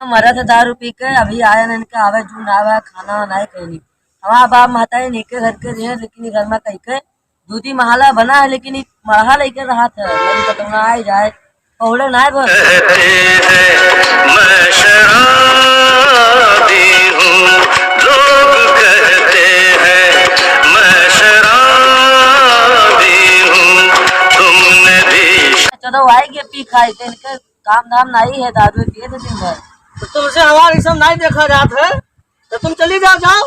मरा था दारू पी के अभी आया ना इनका आवे जू ना आवे खाना ना कहीं नहीं। हमारा बाप माता है नीके घर के रहे लेकिन ये घर में कहीं के दूधी महाला बना है लेकिन महा लेके रहा था मेरी पतंगा आ जाए पौड़े ना घर मैं शराबी हूँ लोग कहते हैं मैं शराबी हूँ तुमने भी चलो आएंगे पी खाए थे इनके काम धाम नहीं है दारू पिए थे दिन भर तो तुमसे हमारा सब नहीं देखा जाता है तो तुम चली जाओ।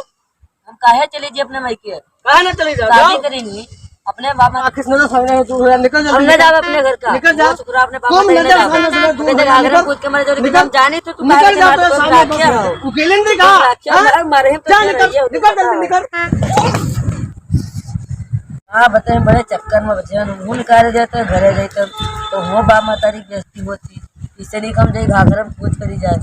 हम काहे चले जी अपने मायके कहा ना चली जाओ शादी करेंगे अपने बाबा किसने तो सामने तू निकल जा हमने जाओ अपने घर का निकल जा शुक्र आपने पापा तुम ने नजर सामने से दूर आगरा कूद के मरे जो निकल हम जाने तो तुम निकल जा तो सामने क्या हो उकेले नहीं कहा मारे जा निकल निकल जल्दी निकल। हाँ बताए बड़े चक्कर में बचे उन कार्य जाते घरे गई तो वो बाप मातारी बेइज्जती होती इससे नहीं कम जाए घाघरा में कूद करी जाए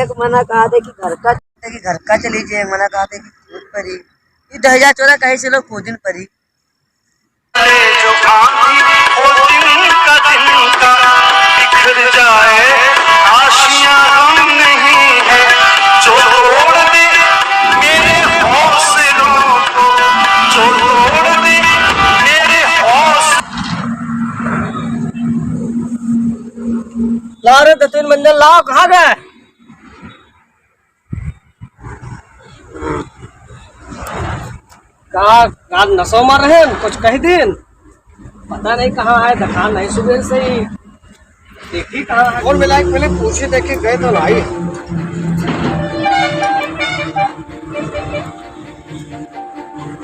एक मना कहा था कि घर का चली जाए मना कहा था कि खुद परी ये 2014 कहीं से लोग दिन परी जो काम थी वो दिन का बिखर जाए आशियां हम नहीं है जो तोड़ दे मेरे हौसलों को जो तोड़ दे मेरे हौसलों ला रे 3 मंजिल लाओ कहाँ गए कहा नशो मार रहे हैं कुछ कह दिन पता नहीं कहाँ है दुकान नहीं सुबह से ही देखी कहाँ है और मिला पहले पूछे देखे गए तो लाई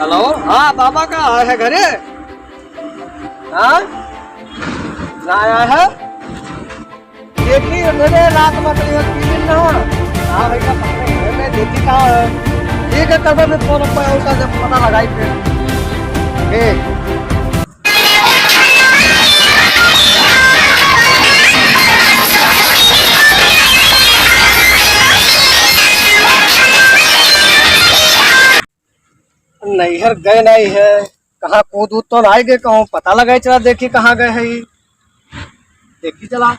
हेलो हाँ बाबा का आया है घरे हाँ ना आया है देखी मेरे रात में करीब 3 दिन ना हाँ भैया घर में देखी कहाँ है ठीक है तब मैं फोन पर उसका जब पता लगाई फिर नैहर गए नहीं है कहाँ कूद तो नहीं गए कहूँ पता लगाए चला देखी कहाँ गए है देखी चला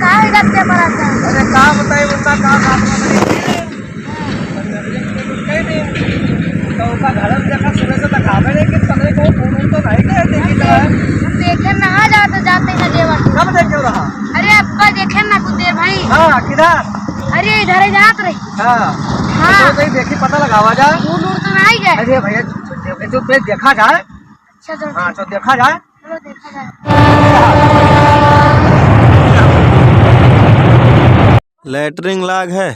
अरे कहाँ बताए उनका कहाँ तो उनका घर में देखा सुबह से दिखावे नहीं कि पकड़े को फोन तो नहीं गए देखी चला है देखे ना आ जाते जाते हैं देवर कब देखे रहा अरे अब्बा देखे ना कुछ देर भाई हाँ किधर अरे इधर ही जात रही हाँ हाँ तो नहीं देखी पता लगावा जाए दूर दूर तो नहीं गए अरे भैया जो पे देखा जाए अच्छा चलो हाँ जो देखा जाए चलो देखा जाए लैटरिंग लाग है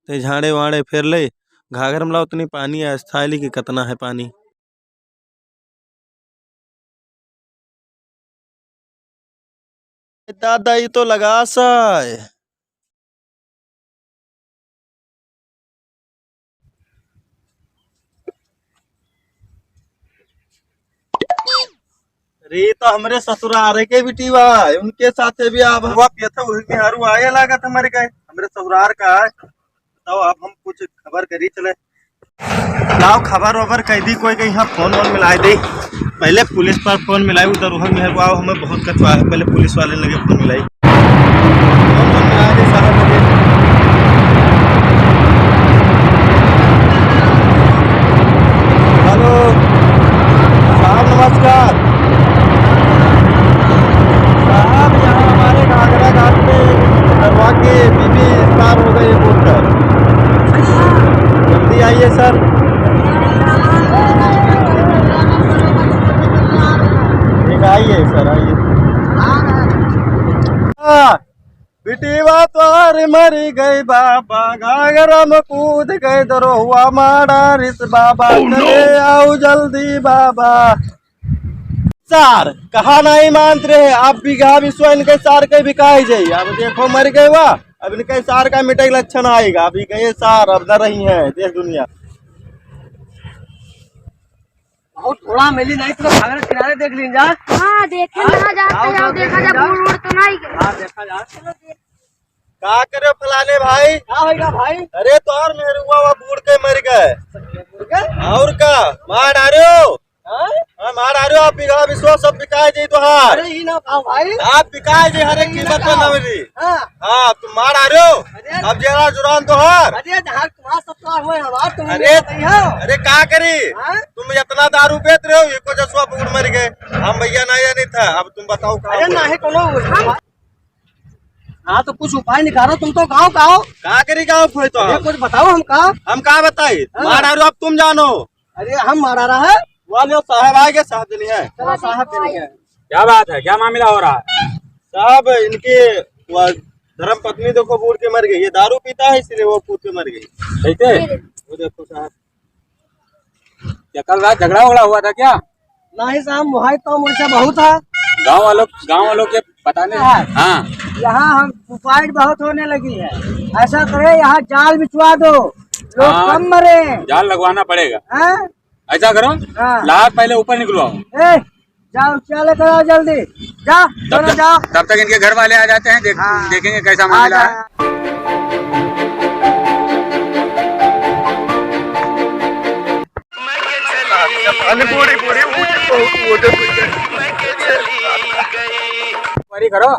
ते झाड़े वाड़े फिर ले घाघर में ला उतनी पानी है स्थायली की कितना है पानी दादा ये तो लगा साय रे तो हमारे ससुराल के बिटी बा उनके साथ भी आप हुआ पिया वही हरू आया लागत हमारे का हमारे ससुराल का बताओ अब हम कुछ खबर करी चले लाओ खबर वबर कह दी कोई कहीं यहाँ फोन वोन मिलाए दे पहले पुलिस पर फोन मिलाई उधर उहर में आओ हमें बहुत कचवा है पहले पुलिस वाले लगे फोन मिलाई फोन वोन मिला दे सारा मुझे हेलो साहब आइए सर आइए। बिटिया तोर मरी गई बाबा, घाघरा में कूद गई दरोहुआ मारा रिस बाबा, चले आओ जल्दी बाबा। सार कहा नहीं मान रहे, आप बीघा विश्व इनके सार के बिकाई जाइए। अब देखो मर गए वाह, अब इनके सार का मिटे लक्षण आएगा। अभी गए सार अब न रही है देश दुनिया। बहुत थोड़ा मिली नहीं तो घाघरा किनारे देख लीजिए। हाँ देखे ना जाते जाओ, देखा जा बूढ़ बूढ़ तो नहीं गए। हाँ देखा जा। का करे फलाने भाई? क्या होगा भाई? अरे तो और मेरे हुआ बूढ़ के मर गए। हाँ? और का मार आ रहे हो? मार आ रहे हो आप? बीघा विश्व सब बिकाए जी तुहार। अरे ये ना खाओ भाई। आप बिकाए जी हर एक कीमत में नवरी। हाँ। हाँ तुम मार आ रहे हो? अब जरा जुरान तुहार। अरे जहाँ तुम्हारा सब तो हुए हमार तुम अरे का करी? हाँ? तुम इतना दारू बेच रहे हो, ये को जसवा बूढ़ मर गए। हम भैया नहीं था। अब तुम बताओ का? अरे नहीं कोनो। हाँ तो कुछ उपाय निकालो, तुम तो गाँव का हो। का करी गाँव खोई तो? कुछ बताओ हम का बताई? मार आ रहे हो अब तुम जानो। अरे हम मारा रहा है वाले साहब आएंगे, साहब देनी है। चलो साहब देंगे। क्या बात है, क्या मामला हो रहा है? साहब इनके धर्म पत्नी देखो बूढ़ के मर गई। ये दारू पीता है इसलिए वो कूद के मर गई। कैसे? वो देखो साहब। क्या कल रात झगड़ा वगड़ा हुआ था क्या? नहीं साहब मुहाई तो मुझसे बहुत है। गांव वालों के बताने। हाँ यहाँ हम सुसाइड बहुत होने लगी है। ऐसा करे यहाँ जाल बिछवा दो, लोग हाँ। कम मरे। जाल लगवाना पड़ेगा। हैं? ऐसा करो, हाँ। लाद पहले ऊपर निकलवाओ। ए, जाओ चले करो जल्दी, जा चलो जाओ। तब तक इनके घर वाले आ जाते हैं, हाँ। देखेंगे कैसा मामला है। इंक्वायरी करो,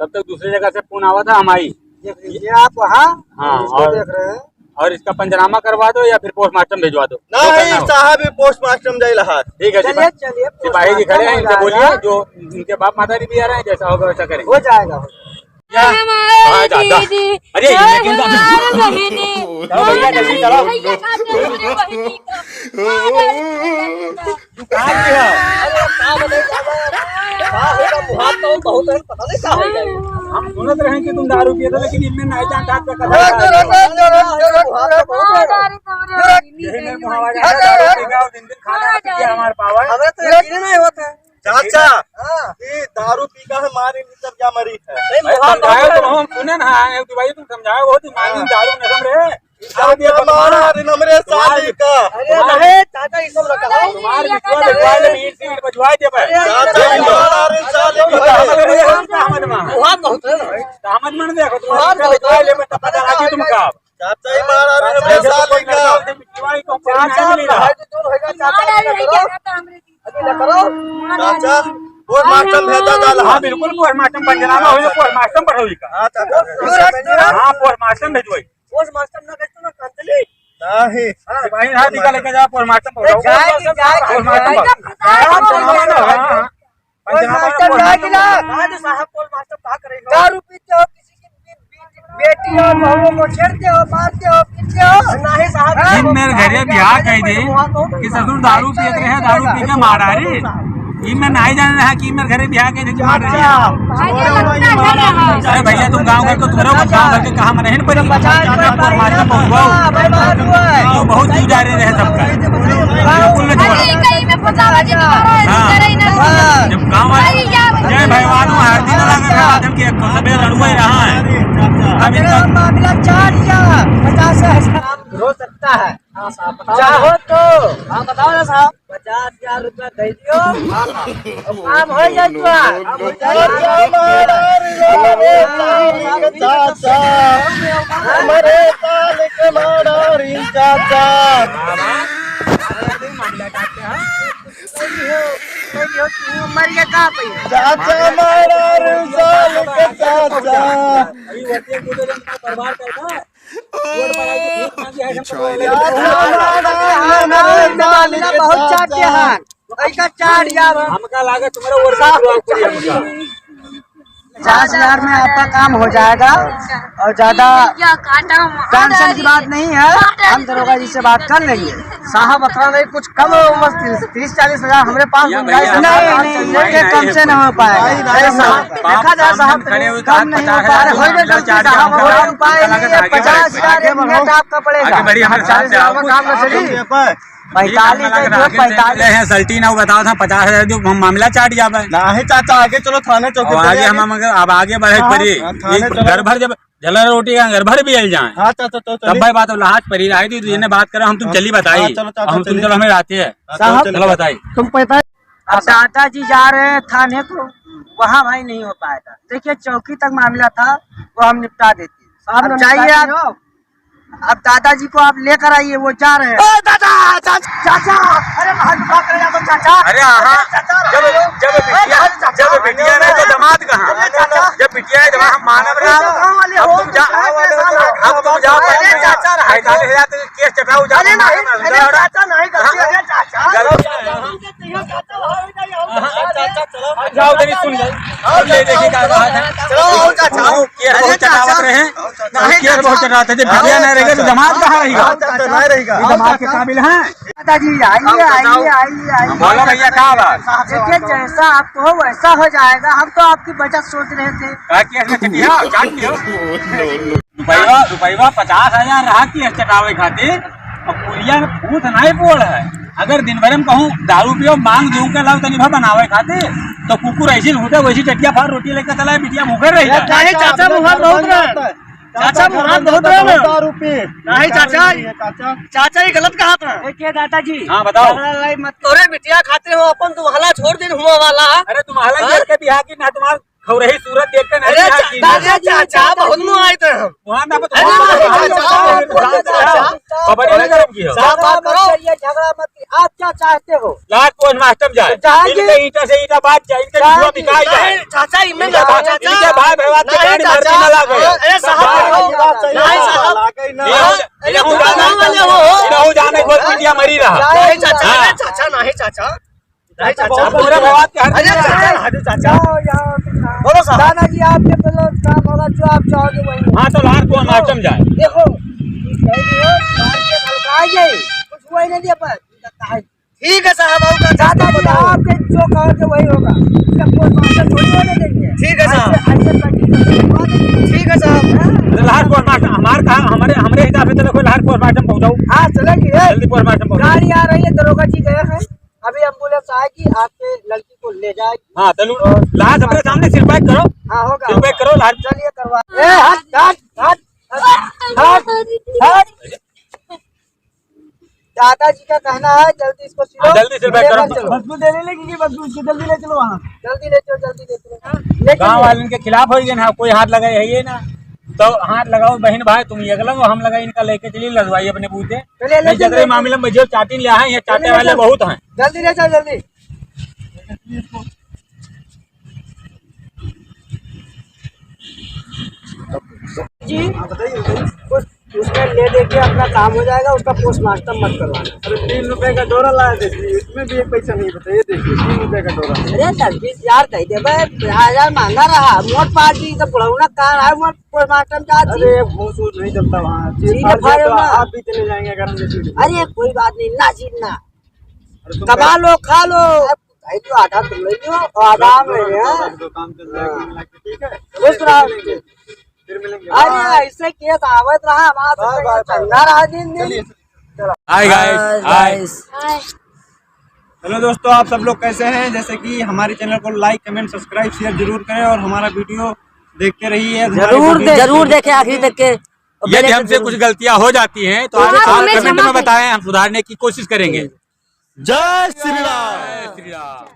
तब तक दूसरी जगह से फोन आवा था हम आई। देख लीजिए आप वहाँ। हाँ, इसको और- देख रहे हैं। और इसका पंचनामा करवा दो या फिर पोस्टमार्टम भिजवा दो। जो करना नहीं हो। साहब पोस्टमास्टर जाए लहार। ठीक है, चलिए चलिए सिपाही जी खड़े हैं, इनसे पोस्टमार्टम बोलिए हो जो उनके बाप माता भी आ रहे हैं, जैसा होगा वैसा करेंगे। हो जाएगा। क्या? हाँ, जा, जा। अरे ये क्यों जा- चलो भैया जल्दी चलो। कहाँ की है? हम सुनत रहे कि तुम दारू पिए थे, लेकिन इनमें नहीं जानता था कदर का। यही मेरे मुँह आवाज आ रहा है, दारू पी गया और दिन खाना पी के हमारे पावर। चाचा ये दारू पी का है मारी सब क्या मरी है। समझाओ तुम, हम सुने ना एक दो भाई तुम समझाओ, बहुत ही मानी दारू नशम रे। नमरे साली का चाचा ये सब रखा तुम्हारे बिचवा बिचवा ले, ईंट सीट बजवाए दे भाई। चाचा ये मारा साली का। दामद मन देखो तुम्हारे बिचवा ले, तब पता लगी तुम का। चाचा ये मारा नमरे साली का। बिचवाई को नहीं मिली रहा। चाचा पोस्टमास्टर भेजा डाला। हाँ बिल्कुल, पोस्टमार्टम पंचनामा हो, पोस्टमार्टम पढ़ोगी का। हाँ चाचा। हाँ पोस्टमार्टम भेजवाई। नहीं सिपाही हाथ निकाल लेके जाओ, पोस्टमार्टम पढ़ो। जाएगी, जाएगी, पोस्टमार्टम जाएगी। पंचनामा ना, हाँ। दारू पीते हो, किसी की बेटी और बहुओं को छेड़ते हो, मारते हो, पीटते हो। नहीं साहब दिन मेरे घरे ब्याह कह दे कि ससुर दारू पियत रहे, दारू पी के मारा रे। ई मैं नहीं जान रहा कि मेरे घरे ब्याह कह दे कि मार रहे। अरे भैया तुम गाँव घर को तुम्हारा गाँव घर के कहा मन नहीं पड़ी। पोस्टमार्टम पहुँचवाओ, तो बहुत जीव जा रहे सबका। बिल्कुल नहीं छोड़ा। जब गाँव वाले जय भगवान हर दिन लगा आदम के सबे लड़ुआ ही रहा है। अब इनका मामला 4,50,000 हो सकता है। चाहो तो हाँ बताओ ना साहब। 50,000 रुपया दे दियो, काम हो जाएगा। चाचा हमारे साल के मारा री चाचा। मरिया कहाँ पे चाचा मारा री साल के चाचा। बहुत चाहते हैं। 4,000 हमका लागे तुम्हारा और हमका 50,000 में आपका काम हो जाएगा और ज्यादा टेंशन की बात नहीं है। हम दरोगा जी से बात कर लेंगे। साहब अतरा नहीं कुछ कम हो, बस 30-40 हजार हमारे पास गुंजाइश नहीं, ये कम से नहीं हो पाएगा। देखा जाए साहब कम नहीं हो पाएगा। उपाय नहीं है, 50,000 एक मिनट आपका पड़ेगा। 40,000 का काम न चलिए 45 सल्टी ना बताओ था 50,000 जो मामला चाट जावे ना है चाचा, आगे चलो थाने चौकी पे आगे हम अब आगे बढ़े परी घर भर जब झलर रोटी का घर भर भी जल जाए। हाँ चाचा तो तब भाई बात लाहट परी रही थी तुझे बात करो हम तुम चली बताई हम तुम चलो हमें आते है चलो बताई तुम पता। अब दादाजी जा रहे हैं थाने को, वहाँ भाई नहीं हो पाएगा। देखिए चौकी तक मामला था वो हम निपटा देते। अब जाइए आप, अब दादाजी को आप लेकर आइए, वो जा रहे हैं। दादा चाचा अरे चाचा अरे हाँ जब बिटिया नहीं तो दामाद कहाँ, जब बिटिया है हम मानव केस चटाऊ जाओ सुन ले देखिएगा बहुत चढ़ाते थे बिटिया नहीं रहेगा तो दामाद कहाँ रहेगा, दामाद के काबिल है। दादाजी आइए आइए आइए आइए। बोलो भैया क्या बात। देखिए जैसा आपको हो वैसा हो जाएगा, हम तो आपकी बचत सोच रहे थे। रुपया 50,000 रहा केस चटावे खातिर पुलिया में फूट नहीं बोल है। अगर दिन भर में कहूँ दारू पियो मांग दूं के लाओ तनी भर बनावे खातिर तो कुकुर ऐसी लूटे वैसी टटिया फाड़ रोटी लेकर चला बिटिया मुखर रही है। चाचा मुहार बहुत रहे, चाचा मुहार बहुत रहे नहीं चाचा, चाचा ये गलत कहा था। देखिए दादाजी हाँ बताओ मत तोरे बिटिया खाते हो अपन तुम हला छोड़ दिन हुआ वाला। अरे तुम हला देख के बिहार की ना तुम्हारा खौरही सूरत देख के नहीं बिहार की चाचा बहुत नु आए थे हम वहाँ ना खबर नहीं गरम की हो झगड़ा मत। आप क्या चाहते हो? लाख को मास्टर जाए इनके ईटा से ईटा बात जाए इनके जुआ बिकाई जाए चाचा इनमें चाचा इनके भाई भैया के गाड़ी मर्जी ना लागे। अरे साहब नहीं साहब इनहु जाने को पिटिया मरी रहा नहीं चाचा, चाचा नहीं चाचा नहीं चाचा पूरे भगवान के हर चाचा बोलो साहब। दादाजी आपके पहले काम होगा जो आप चाहोगे वही। हाँ तो लाख को मास्टर जाए देखो कुछ हुआ ही नहीं दिया पर ठीक है साहब दादाजी आपके जो कहोगे वही होगा, थोड़ी होने देंगे। ठीक है साहब, ठीक है साहब। लाहौर पोस्ट मास्टर हमारे कहा हमारे हिसाब से चलो लाहौर पोस्ट मास्टर पहुँचाओ। हाँ चलेंगे, जल्दी पोस्ट मास्टर पहुँचाओ। गाड़ी आ रही है, दरोगा जी गए हैं, अभी एम्बुलेंस आएगी आपके लड़की को ले जाएगी। हाँ चलो लाहौर अपने सामने सिरपैक करो। हाँ होगा सिरपैक करो लाहौर। चलिए करवा। दादाजी का कहना है जल्दी इसको सिलो। जल्दी सिरपैक करो। बदबू देने लगेगी, बदबू इसको जल्दी ले चलो वहाँ। जल्दी ले चलो गाँव वाले के खिलाफ हो गए ना, कोई हाथ लगाए है ये ना तो हाथ लगाओ बहन भाई तुम ये लगो हम लगा इनका लेके चलिए लदवाई अपने बूते जगह मामले में जो चाटी ले आए ये चाटे वाले बहुत हैं। जल्दी ले चलो जल्दी। जी उसमें ले दे के अपना काम हो जाएगा, उसका पोस्टमास्टर मत करवाना। अरे 3 रुपए का डोरा लाया देखिए, इसमें भी एक पैसा नहीं बताइए। देखिए 3 रुपए का डोरा। अरे 20,000 कह दे भाई, 1000 महंगा रहा। मोट पार्टी तो बुढ़ौना कार है, मोट पोस्टमास्टर चार्ज। अरे भूस नहीं चलता वहाँ, तो आप भी चले जाएंगे अगर हम जैसे। अरे कोई बात नहीं ना जीतना, कमा लो खा लो, तो आधा तुम ले लो और आधा हम ले लें। काम चल जाएगा ठीक है, फिर मिलेंगे। अरे ऐसे केस आवत रहा हमारा चंगा रहा दिन। हाय गाइस हेलो दोस्तों, आप सब लोग कैसे हैं? जैसे कि हमारे चैनल को लाइक कमेंट सब्सक्राइब शेयर जरूर करें और हमारा वीडियो देखते रहिए। जरूर देखें आखिर तक के। यदि हमसे कुछ गलतियां हो जाती हैं तो आप कमेंट में बताएं, हम सुधारने की कोशिश करेंगे। जय श्री राम। जय श्री राम।